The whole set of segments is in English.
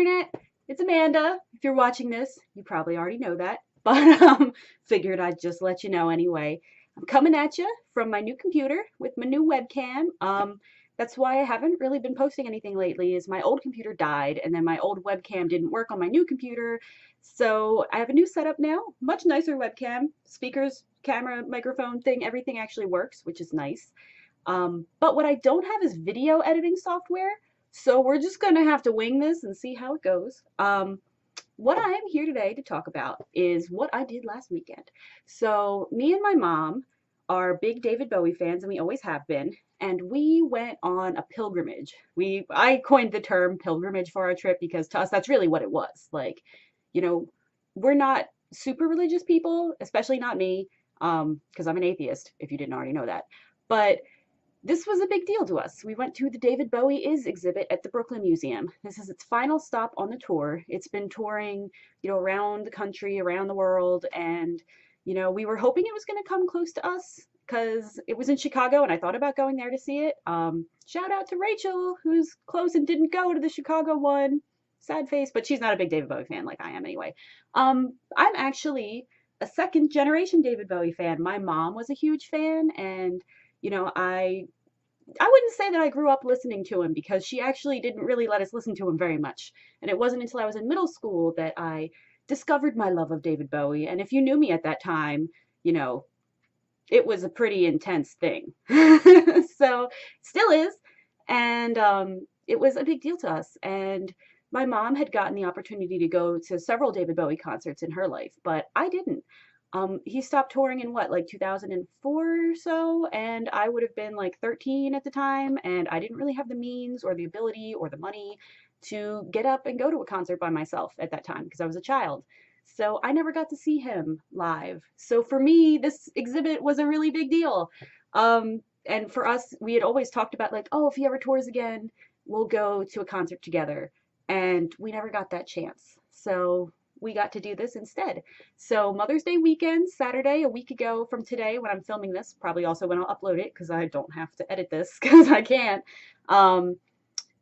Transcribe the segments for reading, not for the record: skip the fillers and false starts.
internet, it's Amanda. If you're watching this, you probably already know that, but figured I'd just let you know anyway. I'm coming at you from my new computer with my new webcam. That's why I haven't really been posting anything lately, is my old computer died and then my old webcam didn't work on my new computer. So I have a new setup now, much nicer webcam, speakers, camera, microphone thing, everything actually works, which is nice. But what I don't have is video editing software, so we're just gonna have to wing this and see how it goes. What I am here today to talk about is what I did last weekend. So me and my mom are big David Bowie fans, and we always have been. And we went on a pilgrimage. I coined the term pilgrimage for our trip because to us that's really what it was. Like, you know, we're not super religious people, especially not me, because I'm an atheist, if you didn't already know that. But this was a big deal to us. We went to the David Bowie Is exhibit at the Brooklyn Museum. This is its final stop on the tour. It's been touring, around the country, around the world, and we were hoping it was going to come close to us because it was in Chicago, and I thought about going there to see it. Shout out to Rachel, who's close and didn't go to the Chicago one. Sad face, but she's not a big David Bowie fan like I am anyway. I'm actually a second generation David Bowie fan. My mom was a huge fan, and I wouldn't say that I grew up listening to him because she actually didn't really let us listen to him very much. And it wasn't until I was in middle school that I discovered my love of David Bowie. And if you knew me at that time, you know, it was a pretty intense thing. So, still is. And it was a big deal to us. And my mom had gotten the opportunity to go to several David Bowie concerts in her life, but I didn't. He stopped touring in what, like 2004 or so, and I would have been like 13 at the time, and I didn't really have the means or the ability or the money to get up and go to a concert by myself at that time because I was a child. So I never got to see him live. So for me, this exhibit was a really big deal. And for us, we had always talked about like, oh, if he ever tours again, we'll go to a concert together. And we never got that chance. So we got to do this instead. So Mother's Day weekend, Saturday, a week ago from today when I'm filming this, probably also when I'll upload it because I don't have to edit this because I can't.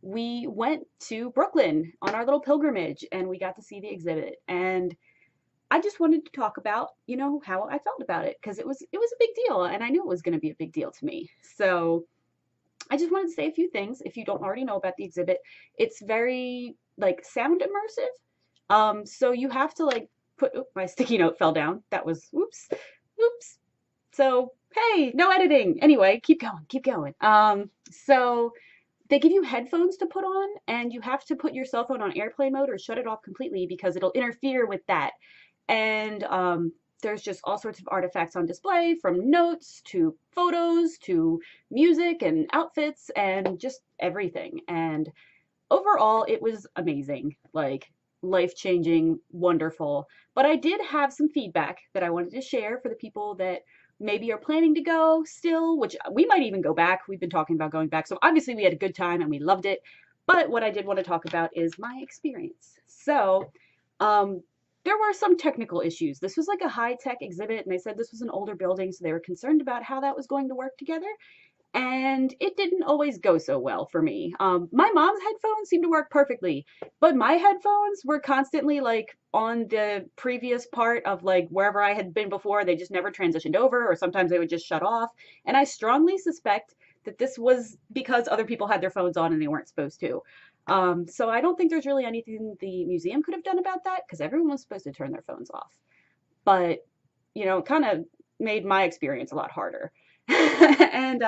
We went to Brooklyn on our little pilgrimage and we got to see the exhibit. And I just wanted to talk about, how I felt about it because it was a big deal and I knew it was going to be a big deal to me. So I just wanted to say a few things. If you don't already know about the exhibit, it's very like sound immersive. So you have to like my sticky note fell down. That was, oops. So, hey, no editing. Anyway, keep going, keep going. So they give you headphones to put on and you have to put your cell phone on airplane mode or shut it off completely because it'll interfere with that. And, there's just all sorts of artifacts on display from notes to photos to music and outfits and just everything. And overall, it was amazing. Like, life-changing, wonderful. But I did have some feedback that I wanted to share for the people that maybe are planning to go still, which we might even go back. We've been talking about going back. So obviously we had a good time and we loved it. But what I did want to talk about is my experience. So, there were some technical issues. This was like a high-tech exhibit, and they said this was an older building, so they were concerned about how that was going to work together. And it didn't always go so well for me. My mom's headphones seemed to work perfectly, but my headphones were constantly like on the previous part of like wherever I had been before. They just never transitioned over, or sometimes they would just shut off. And I strongly suspect that this was because other people had their phones on and they weren't supposed to. So I don't think there's really anything the museum could have done about that because everyone was supposed to turn their phones off. But, it kind of made my experience a lot harder. And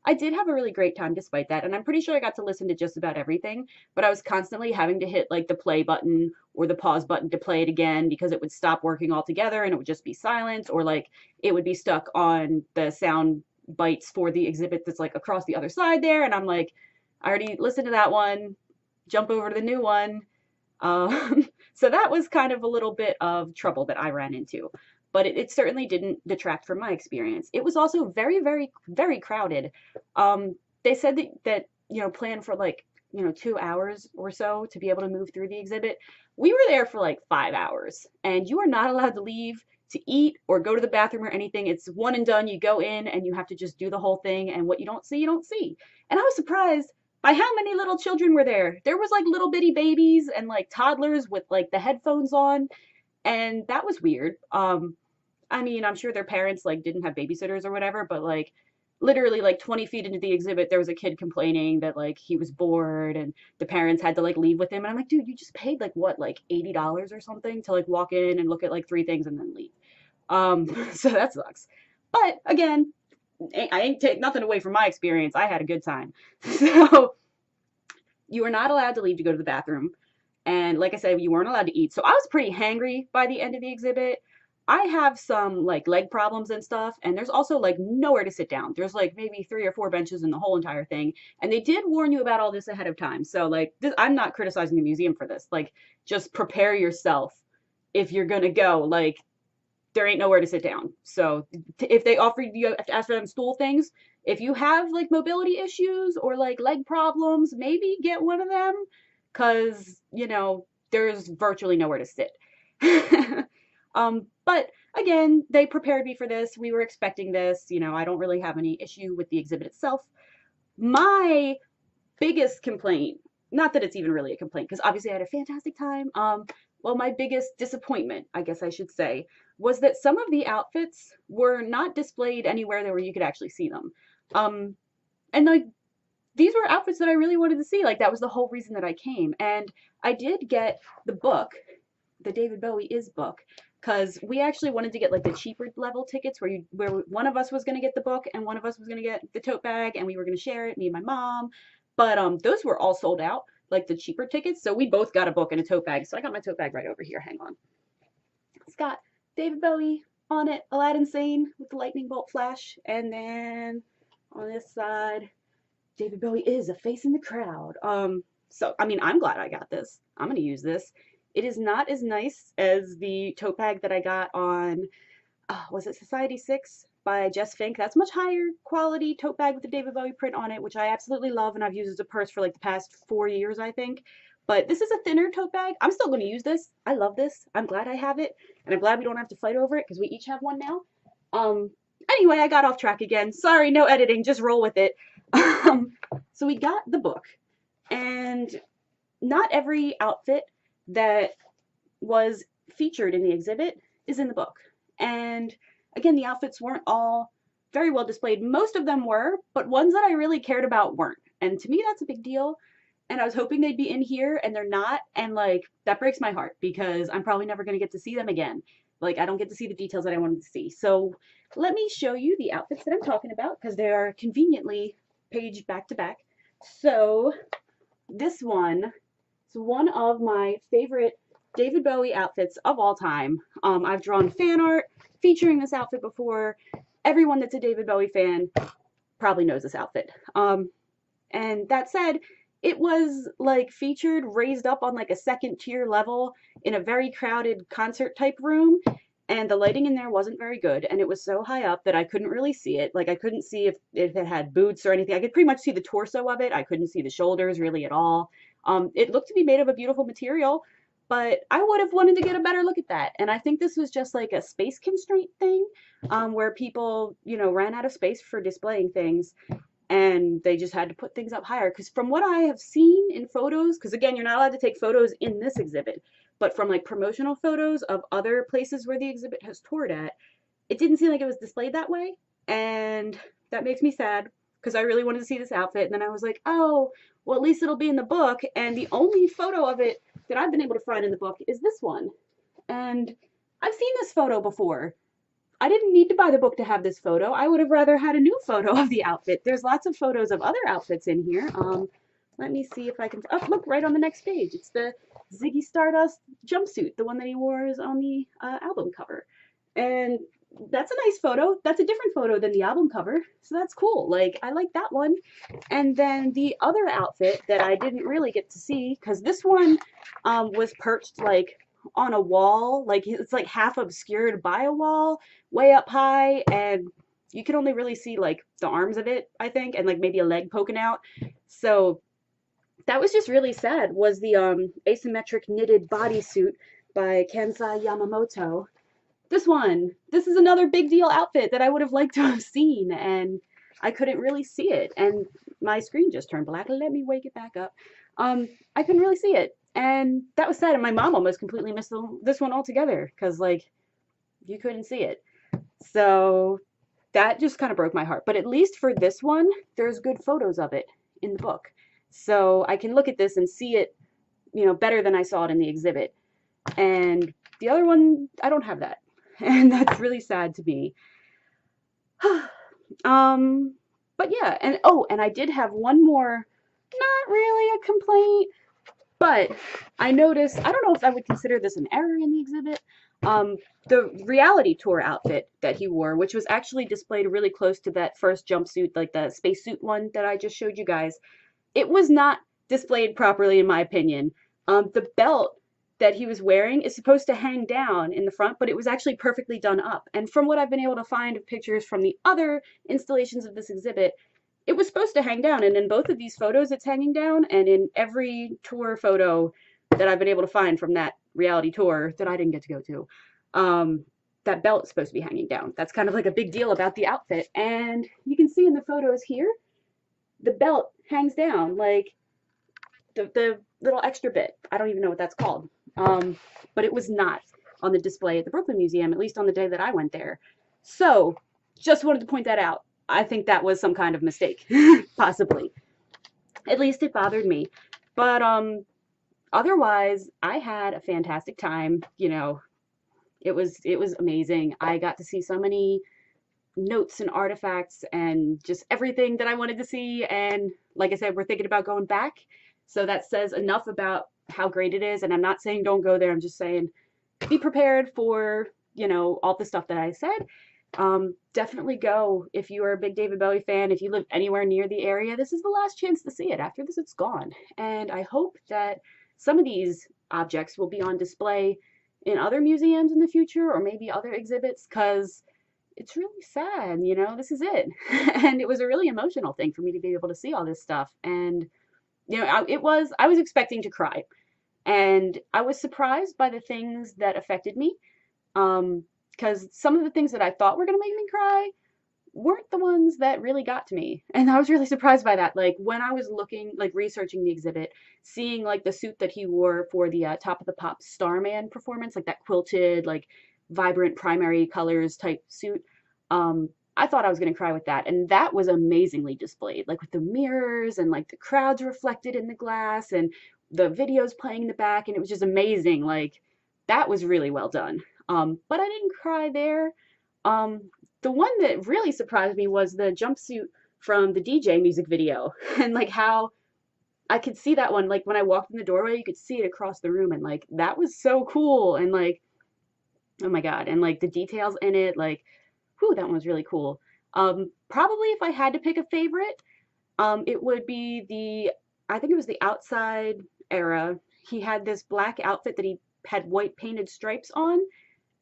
I did have a really great time despite that, and I'm pretty sure I got to listen to just about everything, but I was constantly having to hit like the play button or the pause button to play it again because it would stop working altogether and it would just be silent, or like it would be stuck on the sound bites for the exhibit that's like across the other side there, and I'm like, I already listened to that one, jump over to the new one. So that was kind of a little bit of trouble that I ran into. But it certainly didn't detract from my experience. It was also very, very, very crowded. They said that plan for like, 2 hours or so to be able to move through the exhibit. We were there for like 5 hours, and you are not allowed to leave to eat or go to the bathroom or anything. It's one and done. You go in and you have to just do the whole thing, and what you don't see, you don't see. And I was surprised By how many little children were there? There was like little bitty babies and like toddlers with like the headphones on, and that was weird. I mean, I'm sure their parents like didn't have babysitters or whatever, but like literally like 20 feet into the exhibit, there was a kid complaining that like he was bored and the parents had to like leave with him. And I'm like, dude, you just paid like what, like $80 or something to like walk in and look at like three things and then leave. So that sucks. But again, I ain't take nothing away from my experience. I had a good time. So you were not allowed to leave to go to the bathroom. And like I said, you weren't allowed to eat. So I was pretty hangry by the end of the exhibit. I have some like leg problems and stuff, and there's also like nowhere to sit down. There's like maybe 3 or 4 benches in the whole entire thing. And they did warn you about all this ahead of time. So like I'm not criticizing the museum for this. Like just prepare yourself if you're gonna go. Like there ain't nowhere to sit down. So if they offer you have to ask for them stool things, if you have like mobility issues or like leg problems, maybe get one of them because there's virtually nowhere to sit. But again, they prepared me for this. We were expecting this. I don't really have any issue with the exhibit itself. My biggest complaint, not that it's even really a complaint, because obviously I had a fantastic time. Well, my biggest disappointment, I guess I should say, was that some of the outfits were not displayed anywhere where you could actually see them. And like these were outfits that I really wanted to see. Like that was the whole reason that I came. And I did get the book, the David Bowie Is book, because we actually wanted to get like the cheaper level tickets where one of us was going to get the book and one of us was going to get the tote bag and we were going to share it, me and my mom. But those were all sold out, like the cheaper tickets. So we both got a book and a tote bag. So I got my tote bag right over here. Hang on. It's got David Bowie on it, Aladdin Sane with the lightning bolt flash, and then on this side, David Bowie Is a face in the crowd. So I mean, I'm glad I got this. I'm gonna use this. It is not as nice as the tote bag that I got on, was it Society 6 by Jess Fink? That's much higher quality tote bag with the David Bowie print on it, which I absolutely love and I've used as a purse for like the past 4 years, I think. But this is a thinner tote bag. I'm still going to use this. I love this. I'm glad I have it, and I'm glad we don't have to fight over it because we each have one now. Anyway, I got off track again. Sorry, no editing. Just roll with it. So we got the book, and not every outfit that was featured in the exhibit is in the book. And again, the outfits weren't all very well displayed. Most of them were, but ones that I really cared about weren't. And to me, that's a big deal. And I was hoping they'd be in here, and they're not. And like, that breaks my heart because I'm probably never going to get to see them again. Like, I don't get to see the details that I wanted to see. So let me show you the outfits that I'm talking about because they are conveniently paged back to back. So this one is one of my favorite David Bowie outfits of all time. I've drawn fan art featuring this outfit before. Everyone that's a David Bowie fan probably knows this outfit. And that said, it was like featured raised up on like a second tier level in a very crowded concert type room, and the lighting in there wasn't very good, and it was so high up that I couldn't really see it. Like I couldn't see if it had boots or anything. I could pretty much see the torso of it. I couldn't see the shoulders really at all. It looked to be made of a beautiful material, but I would have wanted to get a better look at that. And I think this was just like a space constraint thing, where people, ran out of space for displaying things and they just had to put things up higher. Because from what I have seen in photos, because again, you're not allowed to take photos in this exhibit, but from like promotional photos of other places where the exhibit has toured at, it didn't seem like it was displayed that way. And that makes me sad because I really wanted to see this outfit. And then I was like, oh, well, at least it'll be in the book. And the only photo of it that I've been able to find in the book is this one. And I've seen this photo before. I didn't need to buy the book to have this photo. I would have rather had a new photo of the outfit. There's lots of photos of other outfits in here. Let me see if I can, oh, look, right on the next page. It's the Ziggy Stardust jumpsuit, the one that he wore is on the album cover. And that's a nice photo. That's a different photo than the album cover. So that's cool. Like, I like that one. And then the other outfit that I didn't really get to see, because this one was perched like on a wall, like it's like half obscured by a wall way up high, and you can only really see like the arms of it, I think, and like maybe a leg poking out. So that was just really sad, was the asymmetric knitted bodysuit by Kansai Yamamoto. This is another big deal outfit that I would have liked to have seen, and I couldn't really see it. And my screen just turned black. Let me wake it back up. I couldn't really see it. And that was sad. And my mom almost completely missed this one altogether because, like, you couldn't see it. So that just kind of broke my heart. But at least for this one, there's good photos of it in the book. So I can look at this and see it, better than I saw it in the exhibit. And the other one, I don't have that. And that's really sad to me. But yeah, and oh, and I did have one more, not really a complaint, but I noticed, I don't know if I would consider this an error in the exhibit, the reality tour outfit that he wore, which was actually displayed really close to that first jumpsuit, like the spacesuit one that I just showed you guys. It was not displayed properly, in my opinion. The belt that he was wearing is supposed to hang down in the front, but it was actually perfectly done up. And from what I've been able to find of pictures from the other installations of this exhibit, it was supposed to hang down. And in both of these photos, it's hanging down. And in every tour photo that I've been able to find from that reality tour that I didn't get to go to, that belt is supposed to be hanging down. That's kind of like a big deal about the outfit. And you can see in the photos here, the belt hangs down, like the little extra bit. I don't even know what that's called. But it was not on the display at the Brooklyn Museum, at least on the day that I went there. So just wanted to point that out. I think that was some kind of mistake, possibly. At least it bothered me. But otherwise, I had a fantastic time. It was amazing. I got to see so many notes and artifacts and just everything that I wanted to see. And like I said, we're thinking about going back. So that says enough about how great it is. And I'm not saying don't go there. I'm just saying be prepared for, all the stuff that I said. Definitely go if you are a big David Bowie fan. If you live anywhere near the area, this is the last chance to see it. After this, it's gone. And I hope that some of these objects will be on display in other museums in the future or maybe other exhibits, because it's really sad, this is it. And it was a really emotional thing for me to be able to see all this stuff. And, I was expecting to cry. And I was surprised by the things that affected me. Because some of the things that I thought were going to make me cry weren't the ones that really got to me. And I was really surprised by that. Like when I was looking, like researching the exhibit, seeing like the suit that he wore for the Top of the Pops Starman performance, like that quilted, like vibrant primary colors type suit. I thought I was going to cry with that. And that was amazingly displayed, like with the mirrors and like the crowds reflected in the glass and the videos playing in the back. And it was just amazing. Like that was really well done. But I didn't cry there. The one that really surprised me was the jumpsuit from the DJ music video and like how I could see that one. Like when I walked in the doorway, you could see it across the room. And like, that was so cool. And like, oh my God. And like the details in it, like, whew, that one was really cool. Probably if I had to pick a favorite, it would be I think it was the Outside era. He had this black outfit that he had white painted stripes on,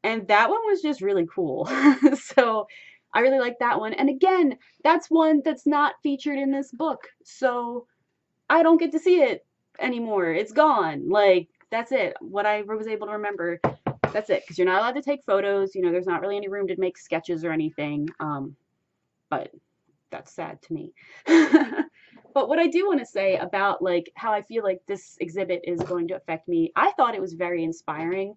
and that one was just really cool. So I really like that one. And again, that's one that's not featured in this book. So I don't get to see it anymore. It's gone. Like, that's it. What I was able to remember, that's it. Because you're not allowed to take photos. There's not really any room to make sketches or anything. But that's sad to me. But what I do want to say about like how I feel like this exhibit is going to affect me, I thought it was very inspiring.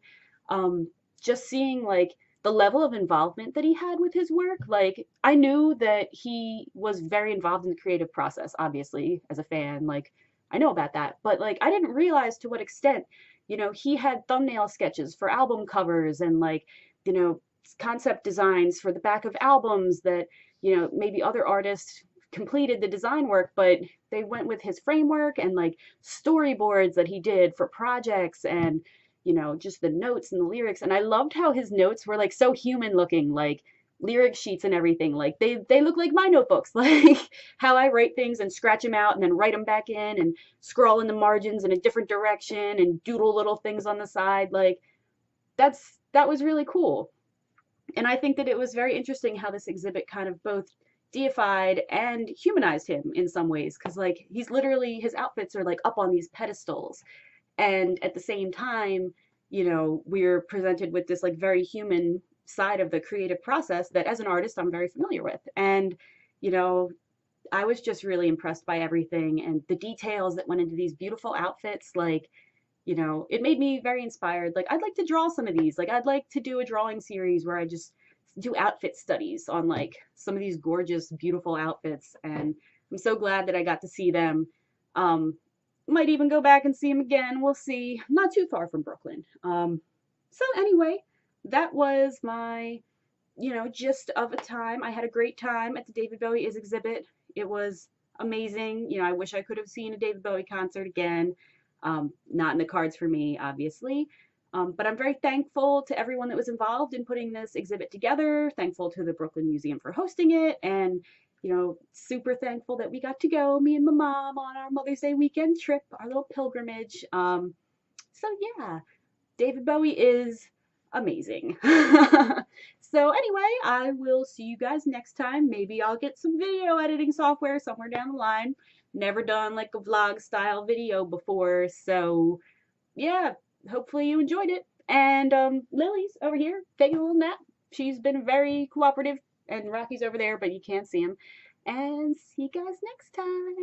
Just seeing like the level of involvement that he had with his work. Like I knew that he was very involved in the creative process, obviously, as a fan. Like I know about that, but like I didn't realize to what extent, he had thumbnail sketches for album covers and like, concept designs for the back of albums that, maybe other artists completed the design work, but they went with his framework and like storyboards that he did for projects and, just the notes and the lyrics. And I loved how his notes were like so human looking, like lyric sheets and everything. Like they look like my notebooks, like how I write things and scratch them out and then write them back in and scroll in the margins in a different direction and doodle little things on the side. Like that was really cool. And I think that it was very interesting how this exhibit kind of both deified and humanized him in some ways. Cause like he's literally, his outfits are like up on these pedestals. And at the same time, we're presented with this like very human side of the creative process that as an artist, I'm very familiar with. And, I was just really impressed by everything and the details that went into these beautiful outfits. Like, it made me very inspired. Like, I'd like to draw some of these. Like, I'd like to do a drawing series where I just do outfit studies on like some of these gorgeous, beautiful outfits. And I'm so glad that I got to see them. Um, might even go back and see them again. We'll see. Not too far from Brooklyn. So anyway, that was my, gist of a time. I had a great time at the David Bowie Is exhibit. It was amazing. I wish I could have seen a David Bowie concert again. Not in the cards for me, obviously. But I'm very thankful to everyone that was involved in putting this exhibit together, thankful to the Brooklyn Museum for hosting it, and, super thankful that we got to go, me and my mom, on our Mother's Day weekend trip, our little pilgrimage. So yeah, David Bowie is amazing. So anyway, I will see you guys next time. Maybe I'll get some video editing software somewhere down the line. Never done like a vlog style video before, so yeah, hopefully you enjoyed it. And Lily's over here taking a little nap. She's been very cooperative, and Rocky's over there, but you can't see him. And see you guys next time.